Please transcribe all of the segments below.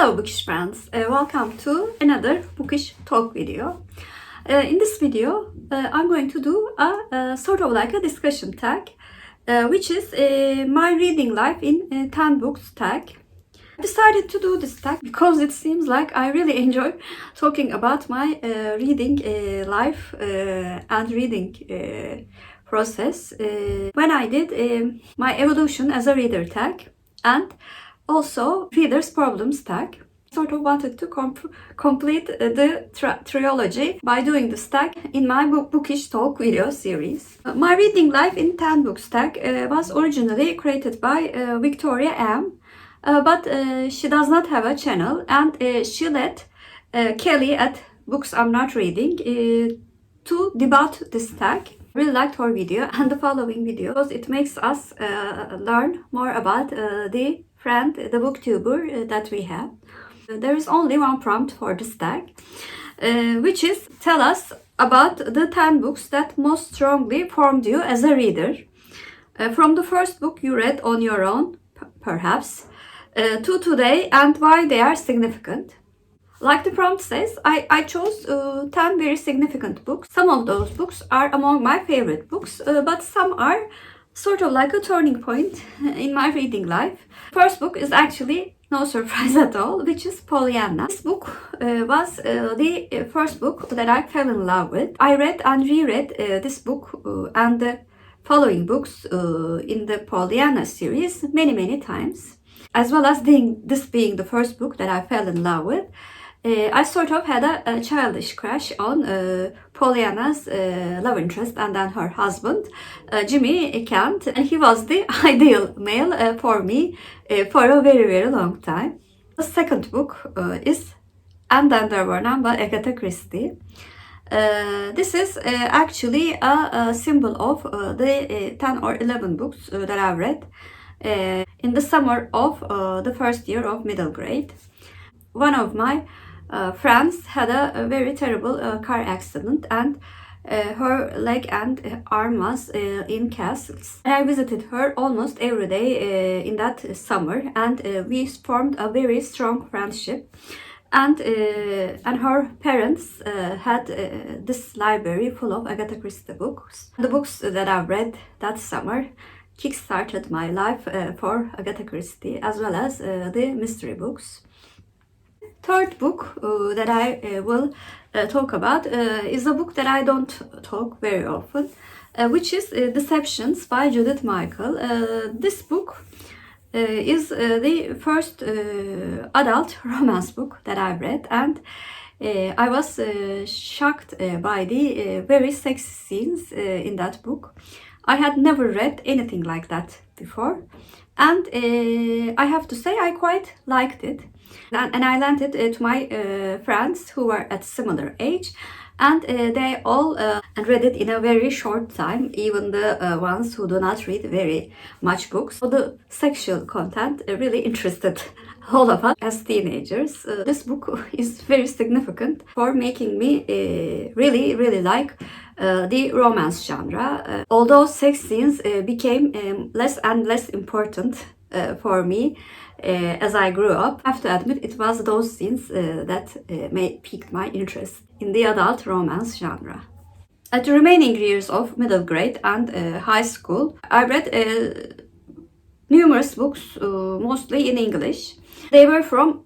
Hello Bookish friends, welcome to another Bookish talk video. In this video, I'm going to do a sort of like a discussion tag, which is my reading life in 10 books tag. I decided to do this tag because it seems like I really enjoy talking about my reading life and reading process when I did my evolution as a reader tag and also reader's problems tag. Sort of wanted to complete the trilogy by doing this tag in my Bookish talk video series. My reading life in 10 books tag was originally created by VictoriaM, but she does not have a channel, and she let Kelly at Books I'm Not Reading to debut this tag. Really liked her video and the following video because it makes us learn more about the booktuber that we have. There is only one prompt for this tag, which is tell us about the 10 books that most strongly formed you as a reader. From the first book you read on your own, perhaps, to today, and why they are significant. Like the prompt says, I chose 10 very significant books. Some of those books are among my favorite books, but some are sort of like a turning point in my reading life. First book is actually no surprise at all, which is Pollyanna. This book was the first book that I fell in love with. I read and reread this book and the following books in the Pollyanna series many times. As well as this being the first book that I fell in love with, I sort of had a childish crush on Pollyanna's love interest and then her husband, Jimmy Kent. And he was the ideal male for me for a very long time. The second book is And Then There Were None by Agatha Christie. This is actually a symbol of the 10 or 11 books that I've read in the summer of the first year of middle grade. One of my friends had a very terrible car accident, and her leg and arm was in casts. And I visited her almost every day in that summer, and we formed a very strong friendship. And her parents had this library full of Agatha Christie books. The books that I read that summer kick-started my life for Agatha Christie, as well as the mystery books. Third book that I will talk about is a book that I don't talk very often, which is Deceptions by Judith Michael. This book is the first adult romance book that I read, and I was shocked by the very sexy scenes in that book. I had never read anything like that before, and I have to say I quite liked it. And I lent it to my friends who were at similar age, and they all read it in a very short time, even the ones who do not read very much books. So the sexual content really interested all of us as teenagers. This book is very significant for making me really like the romance genre. Although sex scenes became less and less important for me as I grew up, I have to admit it was those scenes that piqued my interest in the adult romance genre. At the remaining years of middle grade and high school, I read numerous books, mostly in English. They were from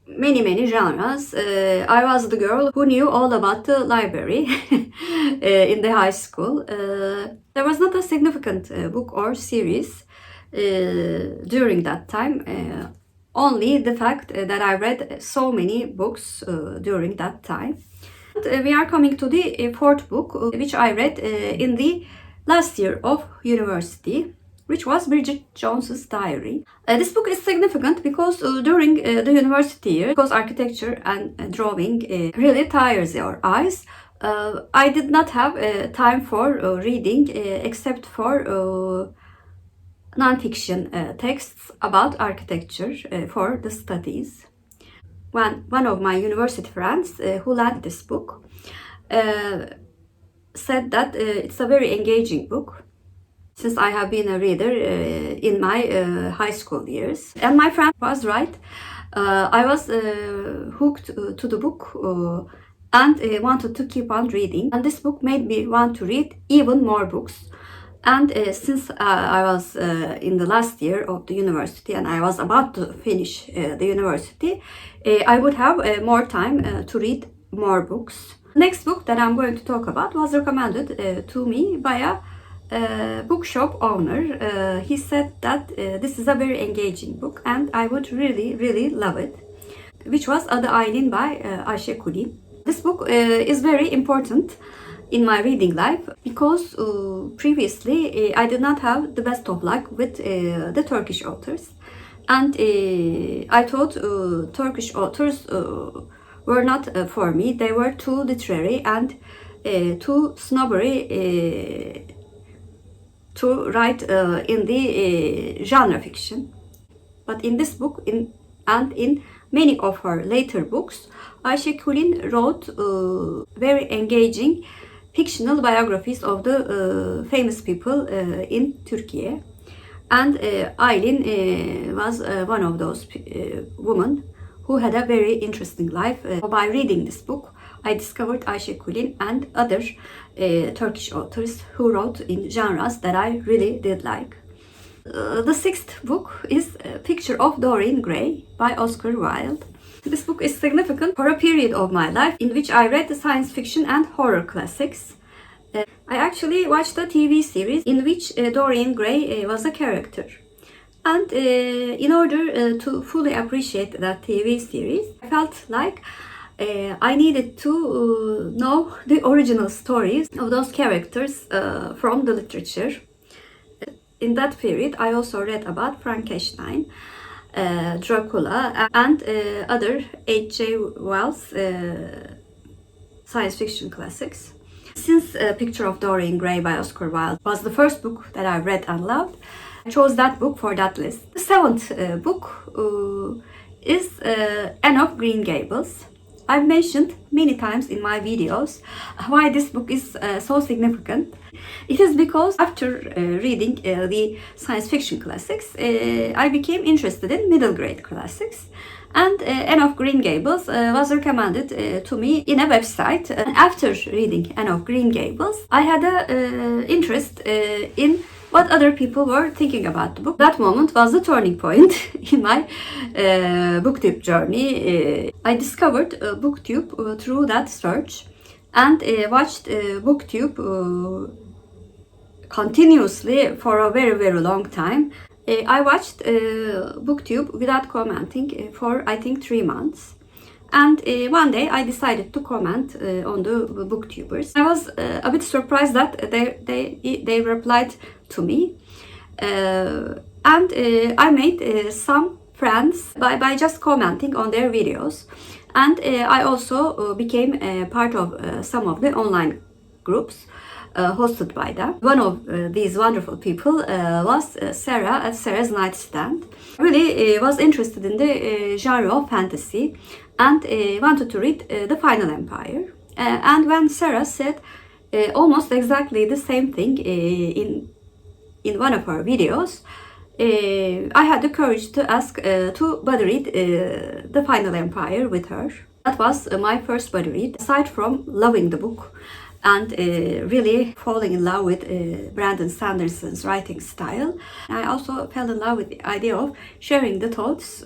many genres. I was the girl who knew all about the library in the high school. There was not a significant book or series during that time, only the fact that I read so many books during that time. We are coming to the fourth book, which I read in the last year of university, which was Bridget Jones's Diary. This book is significant because during the university year, because architecture and drawing really tires your eyes, I did not have time for reading except for non-fiction texts about architecture for the studies. One of my university friends who lent this book said that it's a very engaging book, since I have been a reader in my high school years. And my friend was right. I was hooked to the book and wanted to keep on reading. And this book made me want to read even more books. And since I was in the last year of the university and I was about to finish the university, I would have more time to read more books. Next book that I'm going to talk about was recommended to me by a bookshop owner. He said that this is a very engaging book and I would really love it, which was Adı Aylin by Ayşe Kulin. This book is very important in my reading life because previously I did not have the best of luck with the Turkish authors, and I thought Turkish authors were not for me. They were too literary and too snobbery to write in the genre fiction. But in this book and in many of her later books, Ayşe Kulin wrote very engaging fictional biographies of the famous people in Turkey. And Aylin was one of those women who had a very interesting life. By reading this book, I discovered Ayşe Kulin and other Turkish authors who wrote in genres that I really did like. The sixth book is Picture of Dorian Gray by Oscar Wilde. This book is significant for a period of my life in which I read the science fiction and horror classics. I actually watched a TV series in which Dorian Gray was a character. And in order to fully appreciate that TV series, I felt like I needed to know the original stories of those characters from the literature. In that period, I also read about Frankenstein, Dracula, and other H.G. Wells science fiction classics. Since Picture of Dorian Gray by Oscar Wilde was the first book that I read and loved, I chose that book for that list. The seventh book is Anne of Green Gables. I've mentioned many times in my videos why this book is so significant. It is because after reading the science fiction classics, I became interested in middle grade classics. And Anne of Green Gables was recommended to me in a website. After reading Anne of Green Gables, I had an interest in what other people were thinking about the book. That moment was the turning point in my booktube journey. I discovered booktube through that search and watched booktube continuously for a very long time. I watched booktube without commenting for I think 3 months. And one day I decided to comment on the booktubers. I was a bit surprised that they replied to me. And I made some friends by just commenting on their videos. And I also became a part of some of the online groups hosted by them. One of these wonderful people was Sarah at Sarah's Nightstand. Really was interested in the genre of fantasy and wanted to read The Final Empire. And when Sarah said almost exactly the same thing in one of her videos, I had the courage to ask to buddy read The Final Empire with her. That was my first buddy read. Aside from loving the book and really falling in love with Brandon Sanderson's writing style, I also fell in love with the idea of sharing the thoughts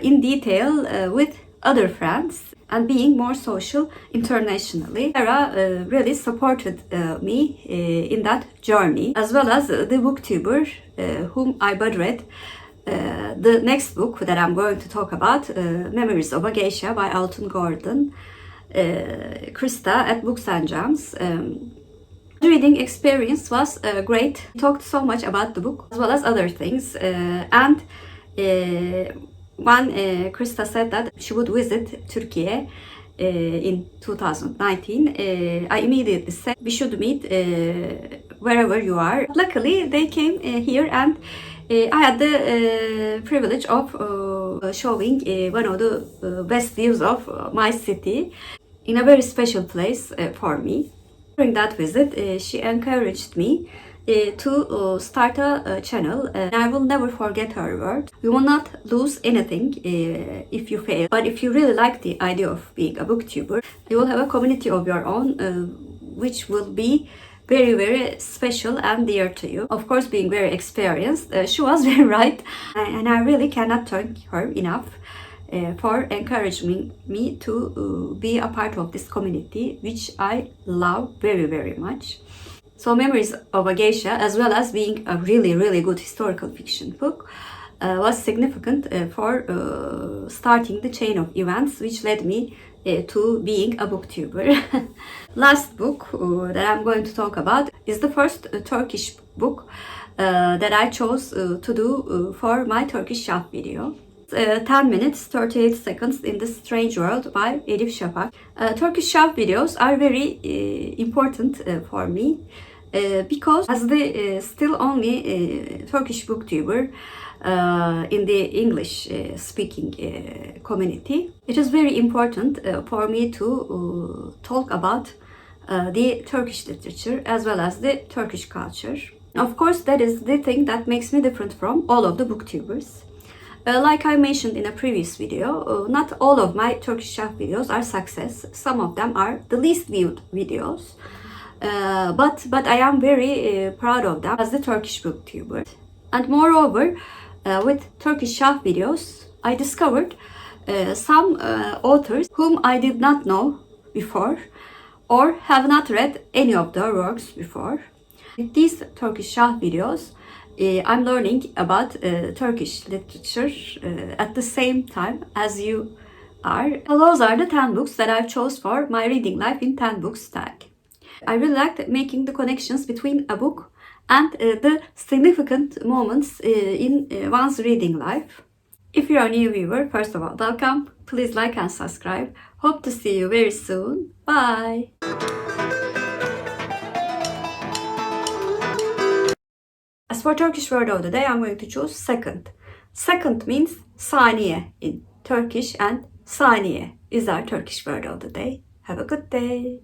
in detail with other friends and being more social internationally. Sarah really supported me in that journey, as well as the booktuber whom I buddy read the next book that I'm going to talk about, Memoirs of a Geisha by Alton Gordon, Christie at Books and Gems. The reading experience was great. We talked so much about the book as well as other things, and when Christie said that she would visit Turkey in 2019, I immediately said we should meet wherever you are. Luckily, they came here, and I had the privilege of showing one of the best views of my city in a very special place for me. During that visit, she encouraged me to start a channel. I will never forget her word. You will not lose anything if you fail. But if you really like the idea of being a booktuber, you will have a community of your own, which will be very, very special and dear to you. Of course, being very experienced, she was very right. And I really cannot thank her enough for encouraging me to be a part of this community, which I love very, very much. So Memoirs of a Geisha, as well as being a really, really good historical fiction book, was significant for starting the chain of events which led me to being a booktuber. Last book that I'm going to talk about is the first Turkish book that I chose to do for my Turkish shelf video. 10 minutes 38 seconds in the Strange World by Elif Shafak. Turkish shelf videos are very important for me because as the still only Turkish booktuber in the English speaking community, it is very important for me to talk about the Turkish literature as well as the Turkish culture. Of course, that is the thing that makes me different from all of the booktubers. Like I mentioned in a previous video, not all of my Turkish shelf videos are success. Some of them are the least viewed videos. But I am very proud of them as the Turkish booktuber. And moreover, with Turkish shelf videos, I discovered some authors whom I did not know before or have not read any of their works before. With these Turkish shelf videos, I'm learning about Turkish literature at the same time as you are. So those are the 10 books that I chose for my reading life in 10 books tag. I really liked making the connections between a book and the significant moments in one's reading life. If you're a new viewer, first of all, welcome. Please like and subscribe. Hope to see you very soon. Bye. As for Turkish word of the day, I'm going to choose second. Second means saniye in Turkish, and saniye is our Turkish word of the day. Have a good day.